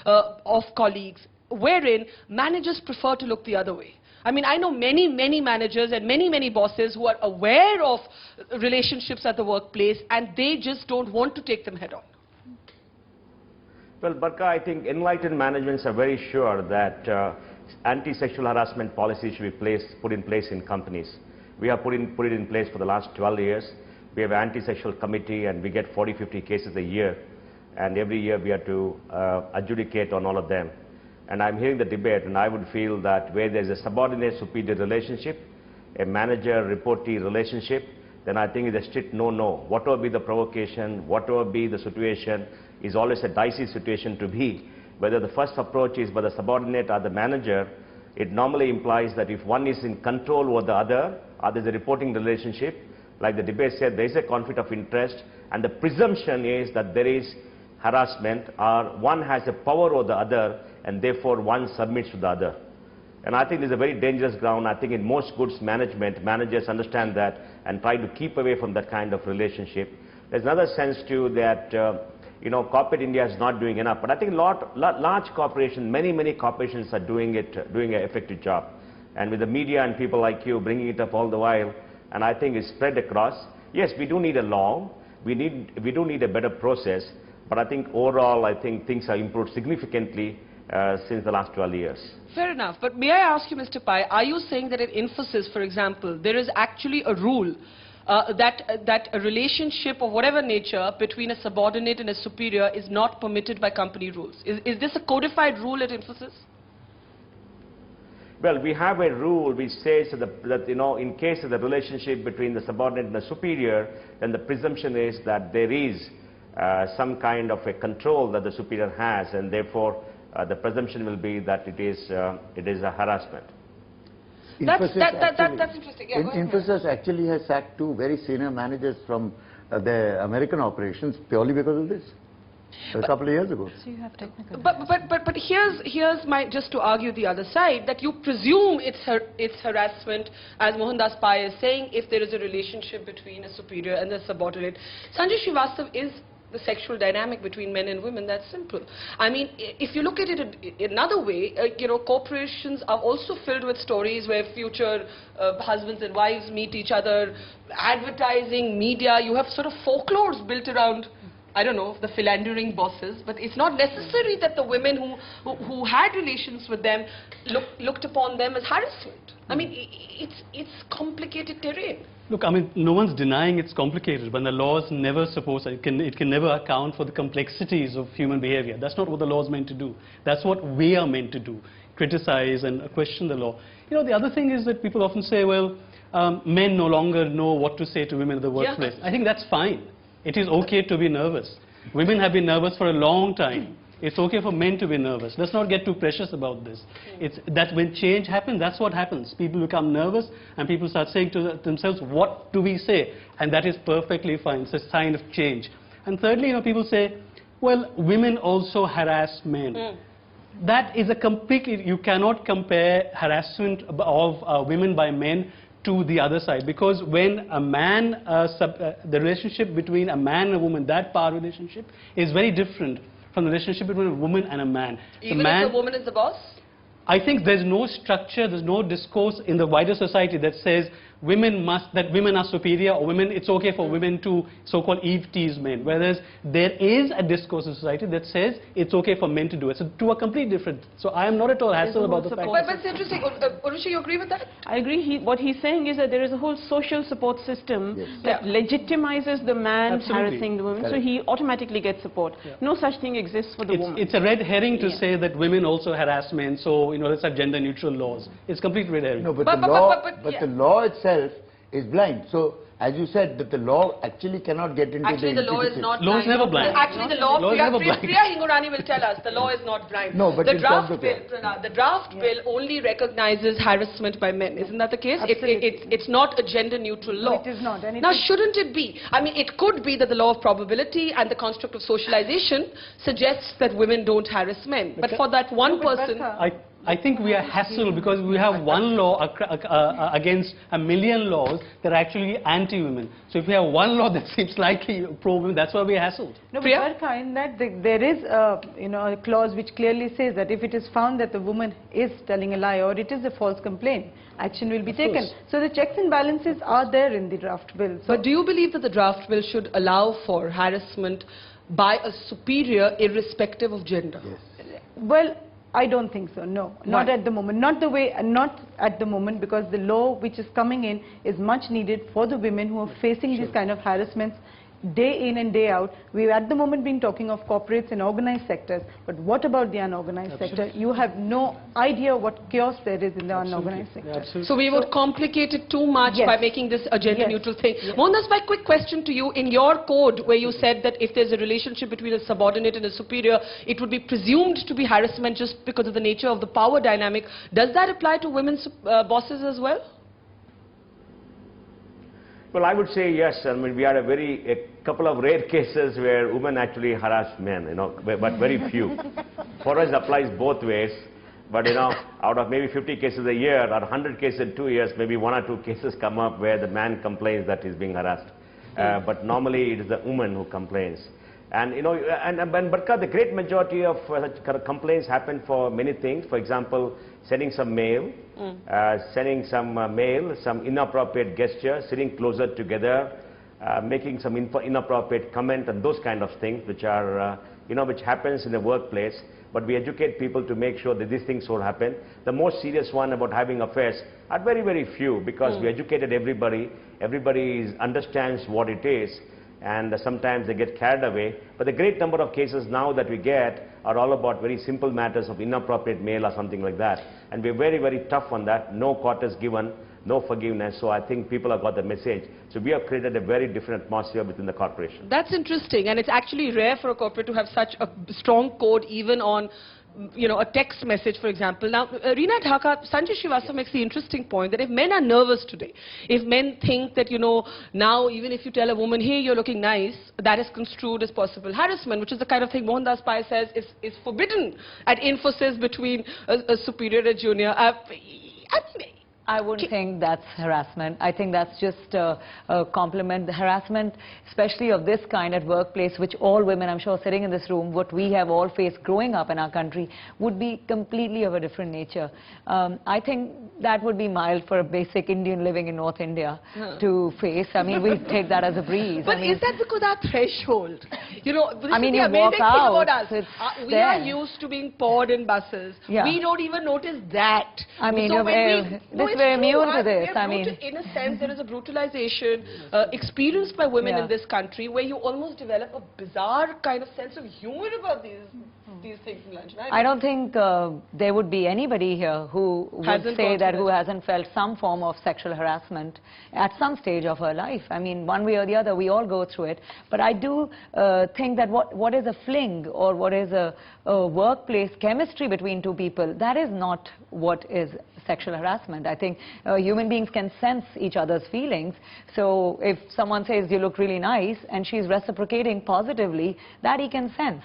of colleagues, wherein managers prefer to look the other way. I mean, I know many, many managers and many, many bosses who are aware of relationships at the workplace, and they just don't want to take them head on. Well, Barka, I think enlightened managements are very sure that anti-sexual harassment policies should be put in place in companies. We have put it in place for the last 12 years. We have an anti-sexual committee, and we get 40-50 cases a year. And every year we have to adjudicate on all of them. And I'm hearing the debate, and I would feel that where there's a subordinate-superior relationship, a manager-reportee relationship, then I think it's a strict no-no. Whatever be the provocation, whatever be the situation, is always a dicey situation to be. Whether the first approach is by the subordinate or the manager, it normally implies that if one is in control over the other, or there's a reporting relationship, like the debate said, there is a conflict of interest, and the presumption is that there is harassment, or one has a power over the other, and therefore one submits to the other. And I think this is a very dangerous ground. I think in most goods management, managers understand that and try to keep away from that kind of relationship. There's another sense too that, corporate India is not doing enough. But I think large corporations, many corporations are doing an effective job. And with the media and people like you bringing it up all the while, and I think it's spread across. Yes, we do need a law. We do need a better process. But I think overall, I think things have improved significantly since the last 12 years. Fair enough. But may I ask you, Mr. Pai, are you saying that at Infosys, for example, there is actually a rule that a relationship of whatever nature between a subordinate and a superior is not permitted by company rules? Is this a codified rule at Infosys? Well, we have a rule which says that in case of the relationship between the subordinate and the superior, then the presumption is that there is some kind of a control that the superior has, and therefore the presumption will be that it is a harassment. That's interesting. Yeah, Infosys actually has sacked 2 very senior managers from the American operations purely because of this. A couple of years ago. So you have technical. But here's my, just to argue the other side, that you presume it's harassment, as Mohandas Pai is saying, if there is a relationship between a superior and a subordinate. Sanjay Srivastav is the sexual dynamic between men and women. That's simple. I mean, if you look at it another way, corporations are also filled with stories where future husbands and wives meet each other, advertising, media. You have sort of folklores built around, I don't know, the philandering bosses, but it's not necessary that the women who had relations with them looked upon them as harassment. I mean, it's complicated terrain. Look, I mean, no one's denying it's complicated, but the law is never supposed to, it can never account for the complexities of human behavior. That's not what the law is meant to do. That's what we are meant to do, criticize and question the law. The other thing is that people often say, well, men no longer know what to say to women in the workplace. Yeah. I think that's fine. It is okay to be nervous. Women have been nervous for a long time. It's okay for men to be nervous. Let's not get too precious about this. It's that when change happens, that's what happens. People become nervous and people start saying to themselves, what do we say? And that is perfectly fine. It's a sign of change. And thirdly, people say, well, women also harass men. That is a completely, you cannot compare harassment of women by men to the other side, because when a man, the relationship between a man and a woman, that power relationship is very different from the relationship between a woman and a man. Even if the woman is the boss? I think there's no structure, there's no discourse in the wider society that says women are superior, or it's okay for women to so-called eve tease men. Whereas there is a discourse in society that says it's okay for men to do it. So two are completely different. So I am not at all hassled about the fact. But it's interesting. Urvashi, you agree with that? I agree. What he's saying is that there is a whole social support system that legitimizes the man harassing the woman. Correct. So he automatically gets support. Yeah. No such thing exists for the woman. It's a red herring to say that women also harass men. So let's have gender neutral laws. It's completely red herring. No, but the law itself is blind. So, as you said, that the law actually cannot get into the law is not blind. Law is never blind. Actually, the law Priya Hingorani will tell us the law is not blind. No, but the draft bill only recognizes harassment by men. Isn't that the case? It's not a gender neutral law. No, it is not. Now, shouldn't it be? I mean, it could be that the law of probability and the construct of socialization suggests that women don't harass men. But for that one person... I think we are hassled because we have one law against a million laws that are actually anti-women. So if we have one law that seems likely pro-women, that's why we are hassled. No, but Barka, in that there is a clause which clearly says that if it is found that the woman is telling a lie or it is a false complaint, action will be taken. So the checks and balances are there in the draft bill. So but do you believe that the draft bill should allow for harassment by a superior irrespective of gender? Yes. Well, I don't think so, no. Not at the moment. Not at the moment, because the law which is coming in is much needed for the women who are facing these kind of harassments day in and day out. We've at the moment been talking of corporates and organized sectors, but what about the unorganized sector? You have no idea what chaos there is in the unorganized sector. So we would complicate it too much by making this a gender neutral thing. Mohandas, my quick question to you, in your code where you said that if there's a relationship between a subordinate and a superior, it would be presumed to be harassment just because of the nature of the power dynamic. Does that apply to women's bosses as well? Well, I would say yes. I mean, we had a couple of rare cases where women actually harassed men, but very few. For us, it applies both ways. But, out of maybe 50 cases a year or 100 cases in 2 years, maybe 1 or 2 cases come up where the man complains that he's being harassed. But normally, it is the woman who complains. And, Barka, the great majority of complaints happen for many things. For example, sending some mail, some inappropriate gesture, sitting closer together, making some inappropriate comment and those kind of things which are, which happens in the workplace. But we educate people to make sure that these things won't happen. The most serious one about having affairs are very, very few, because we educated everybody. Everybody understands what it is. And sometimes they get carried away. But the great number of cases now that we get are all about very simple matters of inappropriate mail or something like that. And we're very, very tough on that. No court is given, no forgiveness. So I think people have got the message. So we have created a very different atmosphere within the corporation. That's interesting. And it's actually rare for a corporate to have such a strong code even on a text message, for example. Now, Reena Dhaka, Sanjay Srivastava makes the interesting point that if men are nervous today, if men think that, now even if you tell a woman, hey, you're looking nice, that is construed as possible harassment, which is the kind of thing Mohandas Pai says is forbidden at Infosys between a superior and a junior. I wouldn't think that's harassment. I think that's just a compliment. The harassment, especially of this kind at workplace, which all women, I'm sure, sitting in this room, what we have all faced growing up in our country, would be completely of a different nature. I think that would be mild for a basic Indian living in North India to face. I mean, we take that as a breeze. But is that because our threshold? I mean, you walk out, we are used to being poured in buses. Yeah. We don't even notice that. I mean, so we're immune to this. I mean, in a sense, there is a brutalization experienced by women in this country where you almost develop a bizarre kind of sense of humor about these things in lunch. I don't think there would be anybody here who would say that who hasn't felt some form of sexual harassment at some stage of her life. I mean, one way or the other, we all go through it. But I do think that what is a fling or what is a workplace chemistry between two people, that is not what is sexual harassment. I think human beings can sense each other's feelings. So if someone says you look really nice and she's reciprocating positively, that he can sense.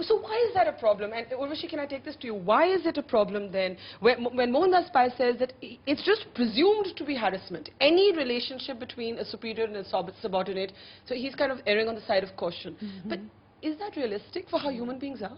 So why is that a problem? And Urvashi, can I take this to you? Why is it a problem then when Mohandas Pai says that it's just presumed to be harassment? Any relationship between a superior and a subordinate, so he's kind of erring on the side of caution. But is that realistic for how human beings are?